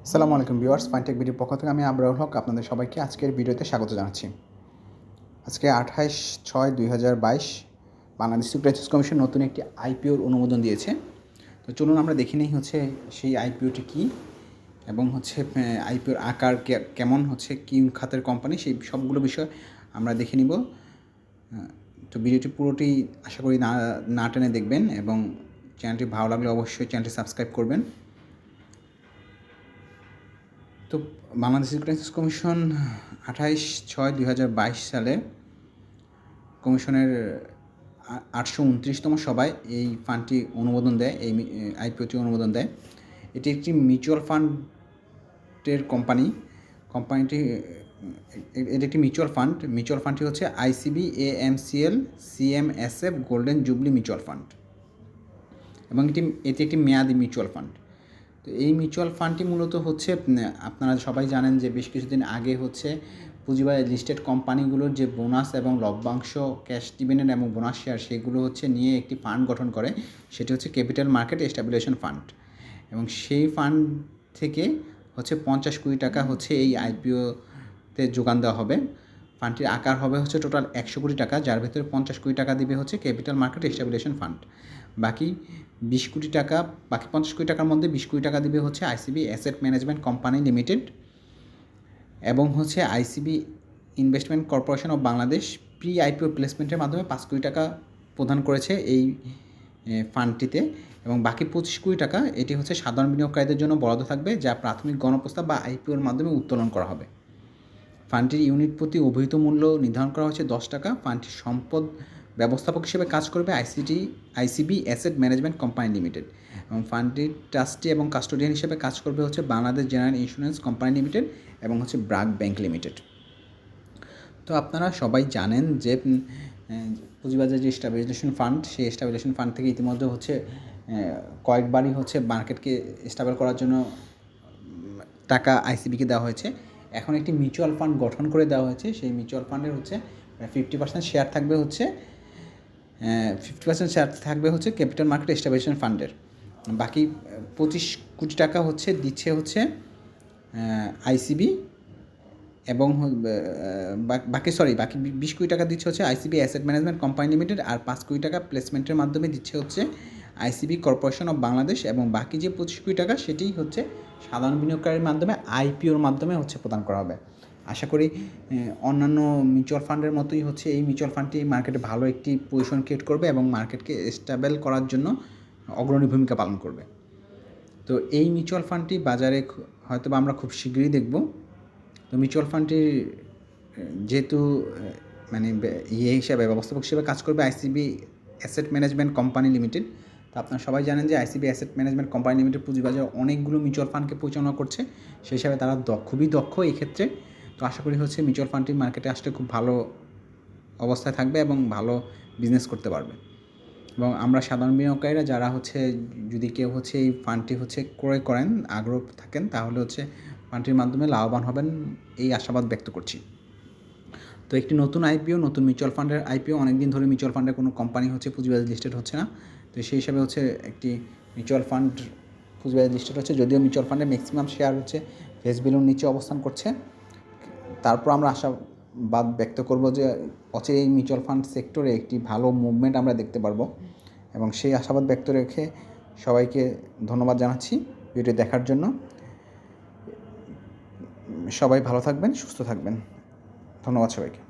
আসসালামু আলাইকুম ভিউয়ার্স, ফাইনটেক ভিডিওর পক্ষ থেকে আমি আবরারুল হক আপনাদের সবাইকে আজকের ভিডিওতে স্বাগত জানাচ্ছি। আজকে 28/6/2022 বাংলাদেশ সিকিউরিটিজ কমিশন নতুন একটি আইপিওর অনুমোদন দিয়েছে। তো চলুন আমরা দেখে নিই সেই আইপিওটি কী এবং আইপিওর আকার কেমন, কী খাতের কোম্পানি, সেই সবগুলো বিষয় আমরা দেখে নিব। তো ভিডিওটি পুরোটি আশা করি না টেনে দেখবেন এবং চ্যানেলটি ভালো লাগলে অবশ্যই চ্যানেলটি সাবস্ক্রাইব করবেন। তো বাংলাদেশ সিকিউরিটিজ কমিশন 28/6/2022 সালে কমিশনের 829তম সভায় এই ফান্ডটি অনুমোদন দেয়, এই আইপিওটি অনুমোদন দেয়। এটি একটি মিউচুয়াল ফান্ডের এটি একটি মিউচুয়াল ফান্ডটি হচ্ছে ICB AMCL CMSF golden jubilee mutual fund এবং এটি একটি মেয়াদি মিউচুয়াল ফান্ড। তো এই মিউচুয়াল ফান্ডটি মূলত আপনারা সবাই জানেন যে বেশ কিছুদিন আগে পুঁজিবাজারে লিস্টেড কোম্পানিগুলোর যে বোনাস এবং লভ্যাংশ, ক্যাশ ডিভিডেন্ড এবং বোনাস শেয়ার, সেগুলো নিয়ে একটি ফান্ড গঠন করে। সেটি ক্যাপিটাল মার্কেট স্ট্যাবিলাইজেশন ফান্ড এবং সেই ফান্ড থেকে 50 কোটি টাকা এই আইপিওতে যোগান দেওয়া হবে। ফান্ডটির আকার হবে টোটাল 100 কোটি টাকা, যার ভেতরে 50 কোটি টাকা দিবে ক্যাপিটাল মার্কেট স্ট্যাবিলাইজেশন ফান্ড। বাকি 20 কোটি টাকা, বাকি 50 কোটি টাকার মধ্যে 20 কোটি টাকা দিবে ICB asset management company limited এবং ICB investment corporation of Bangladesh pre IPO প্লেসমেন্টের মাধ্যমে 5 কোটি টাকা প্রদান করেছে এই ফান্ডটিতে এবং বাকি 25 কোটি টাকা এটি সাধারণ বিনিয়োগকারীদের জন্য বরাদ্দ থাকবে, যা প্রাথমিক গণপ্রস্তাব বা আইপিওর মাধ্যমে উত্তোলন করা হবে। ফান্ডটির ইউনিট প্রতি অভিহিত মূল্য নির্ধারণ করা হয়েছে 10 টাকা। ফান্ডটির সম্পদ ব্যবস্থাপক হিসেবে কাজ করবে ICB asset management company limited এবং ফান্ডটির ট্রাস্টি এবং কাস্টোডিয়ান হিসেবে কাজ করবে Bangladesh general insurance company limited এবং ব্রাক ব্যাংক লিমিটেড। তো আপনারা সবাই জানেন যে পুঁজিবাজার যে স্ট্যাবিলাইজেশন ফান্ড, সেই স্ট্যাবিলাইজেশন ফান্ড থেকে ইতিমধ্যে কয়েকবারই মার্কেটকে স্টেবল করার জন্য টাকা আইসিবিকে দেওয়া হয়েছে। এখন একটি মিউচুয়াল ফান্ড গঠন করে দেওয়া হয়েছে। সেই মিউচুয়াল ফান্ডের 50% শেয়ার থাকবে 50% শেয়ার থাকবে ক্যাপিটাল মার্কেট স্ট্যাবিলাইজেশন ফান্ডের। বাকি 25 কোটি টাকা দিচ্ছে আইসিবি এবং বাকি 20 কোটি টাকা দিচ্ছে ICB asset management company limited আর 5 কোটি টাকা প্লেসমেন্টের মাধ্যমে দিচ্ছে আইসিবি কর্পোরেশন অফ বাংলাদেশ এবং বাকি যে 25 কোটি টাকা সেটি সাধারণ বিনিয়োগকারীর মাধ্যমে আইপিওর মাধ্যমে প্রদান করা হবে। আশা করি অন্যান্য মিউচুয়াল ফান্ডের মতোই এই মিউচুয়াল ফান্ডটি মার্কেটে ভালো একটি পজিশন ক্রিয়েট করবে এবং মার্কেটকে স্টেবল করার জন্য অগ্রণী ভূমিকা পালন করবে। তো এই মিউচুয়াল ফান্ডটি বাজারে হয়তো আমরা খুব শীঘ্রই দেখব। তো মিউচুয়াল ফান্ডটির যেহেতু হিসাবে ব্যবস্থাপক হিসেবে কাজ করবে ICB asset management company limited. তো আপনারা সবাই জানেন যে ICB asset management company limited পুঁজিবাজারে অনেকগুলো মিউচুয়াল ফান্ডকে পরিচালনা করছে, সেই হিসাবে তারা খুবই দক্ষ এই ক্ষেত্রে। তো আশা করি মিউচুয়াল ফান্ডটি মার্কেটে আসলে খুব ভালো অবস্থায় থাকবে এবং ভালো বিজনেস করতে পারবে এবং আমরা সাধারণ বিনিয়োগকারীরা যারা যদি কেউ এই ফান্ডটি ক্রয় করেন, আগ্রহ থাকেন, তাহলে ফান্ডটির মাধ্যমে লাভবান হবেন এই আশাবাদ ব্যক্ত করছি। তো একটি নতুন আইপিও, নতুন মিউচুয়াল ফান্ডের আইপিও, অনেকদিন ধরে মিউচুয়াল ফান্ডের কোনো কোম্পানি পুঁজিবাজারে লিস্টেড হচ্ছে না। তো সেই হিসাবে একটি মিউচুয়াল ফান্ড পুঁজিবাজারে লিস্টেড হচ্ছে, যদিও মিউচুয়াল ফান্ডের ম্যাক্সিমাম শেয়ার ফেস ভ্যালুর নিচে অবস্থান করছে। তারপর আমরা আশাবাদ ব্যক্ত করব যে এই মিউচুয়াল ফান্ড সেক্টরে একটি ভালো মুভমেন্ট আমরা দেখতে পারবো এবং সেই আশাবাদ ব্যক্ত রেখে সবাইকে ধন্যবাদ জানাচ্ছি ভিডিও দেখার জন্য। সবাই ভালো থাকবেন, সুস্থ থাকবেন। ধন্যবাদ সবাইকে।